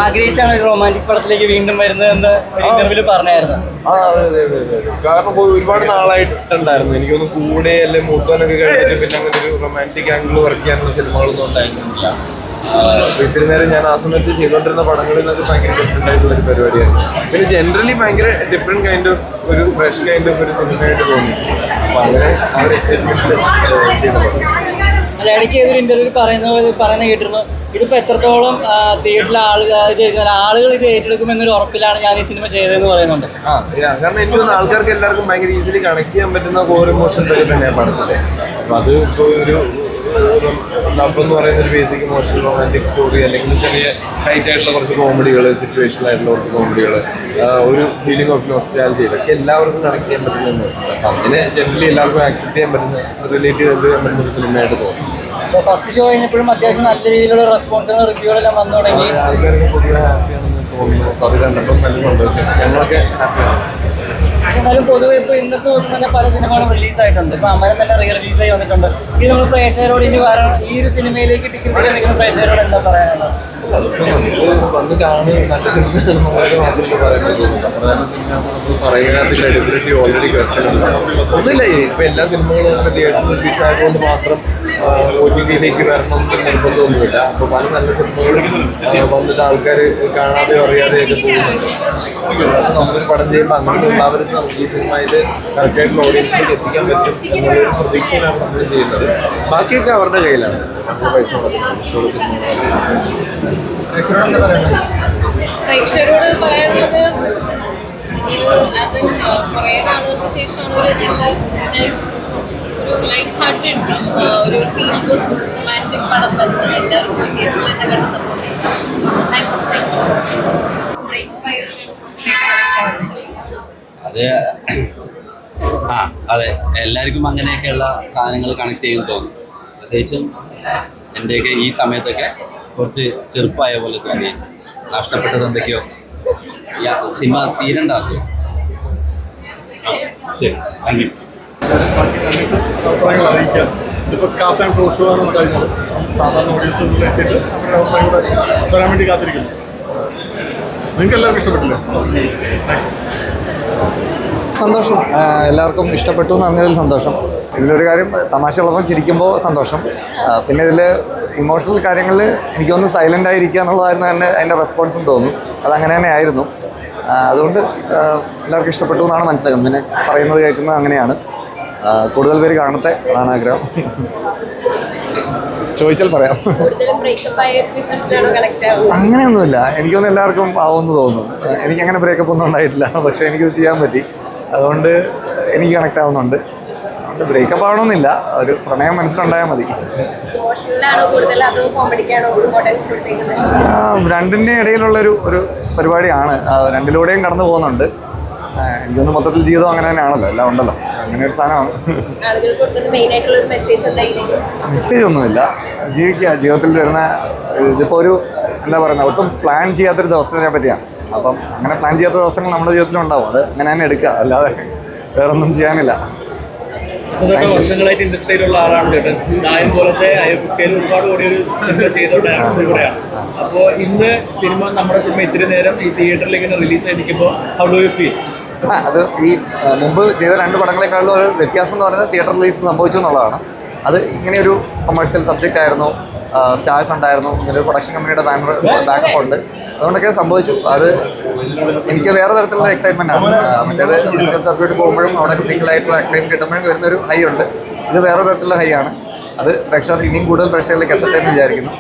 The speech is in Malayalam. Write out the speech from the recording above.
ആഗ്രഹിച്ചാണ് ഒരു റൊമാൻറ്റിക് പടത്തിലേക്ക് വീണ്ടും വരുന്നതെന്ന് ഇന്റർവ്യൂവിൽ പറഞ്ഞായിരുന്നു. കാരണം ഒരുപാട് നാളായിട്ടുണ്ടായിരുന്നു എനിക്കൊന്ന് കൂടെ അല്ലെ മൂത്തോനൊക്കെ കഴിഞ്ഞിട്ട് പിന്നെ അങ്ങനെ ഒരു റൊമാൻറ്റിക് ആംഗിൾ വർക്ക് ചെയ്യാനുള്ള സിനിമകളൊന്നും ഉണ്ടായിരുന്നില്ല. ഇത്തിരി നേരം ഞാൻ ആ സമയത്ത് ചെയ്തുകൊണ്ടിരുന്ന പടങ്ങളിൽ നിന്നൊക്കെ ഭയങ്കര ഡിഫറെൻ്റ് ആയിട്ടുള്ള ഒരു പരിപാടിയായിരുന്നു. പിന്നെ ജനറലി ഭയങ്കര ഡിഫറെൻറ്റ് കൈൻഡ് ഓഫ് ഒരു ഫ്രഷ് കൈൻഡ് ഓഫ് ഒരു സിനിമയായിട്ട് തോന്നി. അപ്പോൾ അങ്ങനെ ആ ഒരു എക്സൈറ്റ്മെൻറ്റിൽ ചെയ്ത അല്ല, ഇടയ്ക്ക് ഏതൊരു ഇന്റർവ്യൂ പറയുന്ന കേട്ടിരുന്നു ഇതിപ്പോൾ എത്രത്തോളം തിയേറ്ററിലെ ആളുകൾ ഇത് ഏറ്റെടുക്കുമെന്നൊരു ഉറപ്പിലാണ് ഞാൻ ഈ സിനിമ ചെയ്തതെന്ന് പറയുന്നുണ്ട്. കാരണം എനിക്ക് തോന്നുന്നു ആൾക്കാർക്ക് എല്ലാവർക്കും ഭയങ്കര ഈസിലി കണക്ട് ചെയ്യാൻ പറ്റുന്ന ഓരോ ഇമോഷൻസ് ഒക്കെ തന്നെയാണ് പടത്തില്. അപ്പോൾ അത് ഇപ്പോൾ ഒരു ലവ് എന്ന് പറയുന്ന ഒരു ബേസിക് ഇമോഷണൽ റൊമാൻറ്റിക് സ്റ്റോറി, അല്ലെങ്കിൽ ചെറിയ ടൈറ്റ് ആയിട്ടുള്ള കുറച്ച് കോമഡികൾ, സിറ്റുവേഷണൽ ആയിട്ടുള്ള കുറച്ച് കോമഡികൾ, ഒരു ഫീലിംഗ് ഓഫ് നോസ്റ്റാൾജി, ഇതൊക്കെ എല്ലാവർക്കും കണക്ട് ചെയ്യാൻ പറ്റുന്ന ഇമോഷൻസ്. അപ്പം അങ്ങനെ ജനറലി എല്ലാവർക്കും ആക്സെപ്റ്റ് ചെയ്യാൻ പറ്റുന്ന, റിലേറ്റ് ചെയ്ത് പറ്റുന്ന ഒരു സിനിമയായിട്ട് തോന്നുന്നു. അപ്പോൾ ഫസ്റ്റ് ഷോ കഴിഞ്ഞപ്പോഴും അത്യാവശ്യം നല്ല രീതിയിലുള്ള റെസ്പോൺസുകൾ, റിവ്യൂകളെല്ലാം വന്നു തുടങ്ങി. ആൾക്കാർക്ക് പൊതുവെ ഹാപ്പിയാണെന്ന് തോന്നുന്നു. അത് കണ്ടപ്പോൾ നല്ല സന്തോഷം. ഞങ്ങളൊക്കെ ഹാപ്പിയാണ്. പക്ഷെ എന്നാലും പൊതുവെ ഇപ്പോൾ ഇന്നത്തെ ദിവസം തന്നെ പല സിനിമകളും റിലീസായിട്ടുണ്ട്. ഇപ്പോൾ അമരൻ തന്നെ റിലീസായി വന്നിട്ടുണ്ട്. ഇത് നമ്മൾ പ്രേക്ഷകരോട് ഇനി ഈ ഒരു സിനിമയിലേക്ക് ടിക്കറ്റ് നിൽക്കുന്ന പ്രേക്ഷകരോട് എന്താ പറയാനുള്ളത്? വന്ന് കാണി നല്ല സിനിമ മാത്രമേ പറയാൻ പറ്റുള്ളൂ. നമ്മുടെ നല്ല സിനിമ നമ്മൾ പറയുന്നതിനകത്ത് ക്രെഡിബിലിറ്റി ഓൾറെഡി ക്വസ്റ്റ്യൻ ഉണ്ട്. ഒന്നുമില്ല, ഇപ്പം എല്ലാ സിനിമകളും അങ്ങനെ തിയേറ്ററിൽ റിലീസ് ആയതുകൊണ്ട് മാത്രം OTT-യിലേക്ക് വരണം എന്ന് നിർബന്ധമൊന്നുമില്ല. അപ്പോൾ പല നല്ല സിനിമകളും വന്നിട്ട് ആൾക്കാർ കാണാതെയോ അറിയാതെയൊക്കെ പോകുന്നുണ്ട്. പക്ഷെ നമ്മളൊരു പടം ചെയ്യുമ്പോൾ അങ്ങനെ ഉണ്ടാവരുത്, നമുക്ക് ഈ സിനിമയിൽ കറക്റ്റായിട്ടുള്ള ഓഡിയൻസിലേക്ക് എത്തിക്കാൻ പറ്റും എന്നൊരു പ്രതീക്ഷയിലാണ് നമ്മൾ ചെയ്യുന്നത്. ബാക്കിയൊക്കെ അവരുടെ കയ്യിലാണ്. നമ്മൾ പൈസ ഇഷ്ടമുള്ള സിനിമ. പ്രേക്ഷകരോട് പറയാനുള്ളത് കുറേ നാളുകൾക്ക് ശേഷമാണ് ഒരു നല്ല നൈസ് ഒരു ലൈറ്റ് ഹാർട്ടഡ് ഒരു ഫീൽ ഗുഡ് റൊമാൻറ്റിക് പടം വരുന്നത്. എല്ലാവർക്കും തിയേറ്ററിൽ തന്നെ കണ്ട് സപ്പോർട്ട് ചെയ്യുക. അത് അതെ, എല്ലാവർക്കും അങ്ങനെയൊക്കെയുള്ള സാധനങ്ങൾ കണക്ട് ചെയ്യുമെന്ന് തോന്നും. പ്രത്യേകിച്ചും എൻ്റെയൊക്കെ ഈ സമയത്തൊക്കെ കുറച്ച് ചെറുപ്പമായ പോലെ തോന്നി. നഷ്ടപ്പെട്ടത് എന്തൊക്കെയോ സിനിമ തീരണ്ടായിരുന്നു. ശരി, താങ്ക് യു. അഭിപ്രായങ്ങൾ അറിയിക്കാം. ഇതിപ്പോൾ കാസ്റ്റ് ആൻഡ് ക്രൂ ഷോ ആണ് കഴിഞ്ഞത്. സാധാരണ ഓഡിയൻസ് എത്തിയിട്ട് അവരുടെ അഭിപ്രായം കൂടെ വരാൻ വേണ്ടി കാത്തിരിക്കുന്നു. നിങ്ങൾക്ക് എല്ലാവർക്കും ഇഷ്ടപ്പെട്ടില്ലേ? സന്തോഷം, എല്ലാവർക്കും ഇഷ്ടപ്പെട്ടു എന്ന് പറഞ്ഞതിൽ സന്തോഷം. ഇതിലൊരു കാര്യം, തമാശകളൊപ്പം ചിരിക്കുമ്പോൾ സന്തോഷം. പിന്നെ ഇതിൽ ഇമോഷണൽ കാര്യങ്ങളിൽ എനിക്കൊന്ന് സൈലൻ്റ് ആയിരിക്കുക എന്നുള്ളതായിരുന്നു അതിൻ്റെ റെസ്പോൺസും തോന്നുന്നു. അതങ്ങനെ തന്നെ ആയിരുന്നു. അതുകൊണ്ട് എല്ലാവർക്കും ഇഷ്ടപ്പെട്ടു എന്നാണ് മനസ്സിലാക്കുന്നത്. പിന്നെ പറയുന്നത് കേൾക്കുന്നത് അങ്ങനെയാണ്. കൂടുതൽ പേര് കാണട്ടെ, അതാണ് ആഗ്രഹം. ചോദിച്ചാൽ പറയാം. അങ്ങനെയൊന്നുമില്ല, എനിക്കൊന്നും എല്ലാവർക്കും ആവുമെന്ന് തോന്നുന്നു. എനിക്കങ്ങനെ ബ്രേക്കപ്പ് ഒന്നും ഉണ്ടായിട്ടില്ല, പക്ഷേ എനിക്കിത് ചെയ്യാൻ പറ്റി. അതുകൊണ്ട് എനിക്ക് കണക്റ്റ് ആവുന്നുണ്ട്. അതുകൊണ്ട് ബ്രേക്കപ്പ് ആവണമെന്നില്ല, ഒരു പ്രണയം മനസ്സിലുണ്ടായാൽ മതി. രണ്ടിൻ്റെ ഇടയിലുള്ളൊരു പരിപാടിയാണ്. രണ്ടിലൂടെയും കടന്നു പോകുന്നുണ്ട്. എനിക്കൊന്ന് മൊത്തത്തിൽ ജീവിതം അങ്ങനെ തന്നെയാണല്ലോ, എല്ലാം ഉണ്ടല്ലോ, അങ്ങനെ ഒരു സാധനമാണ്. മെസ്സേജ് ഒന്നുമില്ല, ജീവിക്കുക. ജീവിതത്തിൽ വരുന്ന ഇതിപ്പോൾ ഒരു എന്താ പറയുന്നത്, ഒട്ടും പ്ലാൻ ചെയ്യാത്തൊരു ദിവസത്തിനെ പറ്റിയാണ്. അപ്പം അങ്ങനെ പ്ലാൻ ചെയ്യാത്ത ദിവസങ്ങൾ നമ്മുടെ ജീവിതത്തിലുണ്ടാവും. അത് അങ്ങനെ തന്നെ എടുക്കുക, അല്ലാതെ വേറൊന്നും ചെയ്യാനില്ല. വർഷങ്ങളായിട്ട് ഇൻഡസ്ട്രിയിലുള്ള ആളാണ് ചേട്ടൻ. നായൻ പോലത്തെ അയ്യപ്പയിൽ ഒരുപാട് കൂടി ഒരു സിനിമ ചെയ്തോണ്ടാണ് ഇവിടെയാണ്. അപ്പോൾ ഇന്ന് നമ്മുടെ സിനിമ ഇത്തിരി നേരം ഈ തിയേറ്ററിലേക്ക് ഇങ്ങനെ റിലീസ് ആയിരിക്കുമ്പോൾ ഹൗ ഡു യു ഫീൽ? അത് ഈ മുമ്പ് ചെയ്ത 2 പടങ്ങളെക്കാളും ഒരു വ്യത്യാസം എന്ന് പറയുന്നത് തിയേറ്റർ റിലീസ് സംഭവിച്ചു എന്നുള്ളതാണ്. അത് ഇങ്ങനെയൊരു കൊമേഴ്സ്യൽ സബ്ജക്റ്റ് ആയിരുന്നു, സ്റ്റാർസ് ഉണ്ടായിരുന്നു, ഇങ്ങനൊരു പ്രൊഡക്ഷൻ കമ്പനിയുടെ ബാക്കപ്പ് ഉണ്ട്. അതുകൊണ്ടൊക്കെ സംഭവിച്ചു. അത് എനിക്ക് വേറെ തരത്തിലുള്ള എക്സൈറ്റ്മെൻ്റ് ആണ്. മറ്റേത് ഡിജിറ്റൽ സർക്യൂട്ട് പോകുമ്പോഴും അവിടെ ക്രിട്ടിക്കലായിട്ടുള്ള അക്ലൈം കിട്ടുമ്പോഴും വരുന്നൊരു ഹൈ ഉണ്ട്. ഇത് വേറെ തരത്തിലുള്ള ഹൈ ആണ്. അത് പ്രേക്ഷകർ ഇനിയും കൂടുതൽ പ്രേക്ഷകരിലേക്ക് എത്തട്ടെ എന്ന് വിചാരിക്കുന്നു.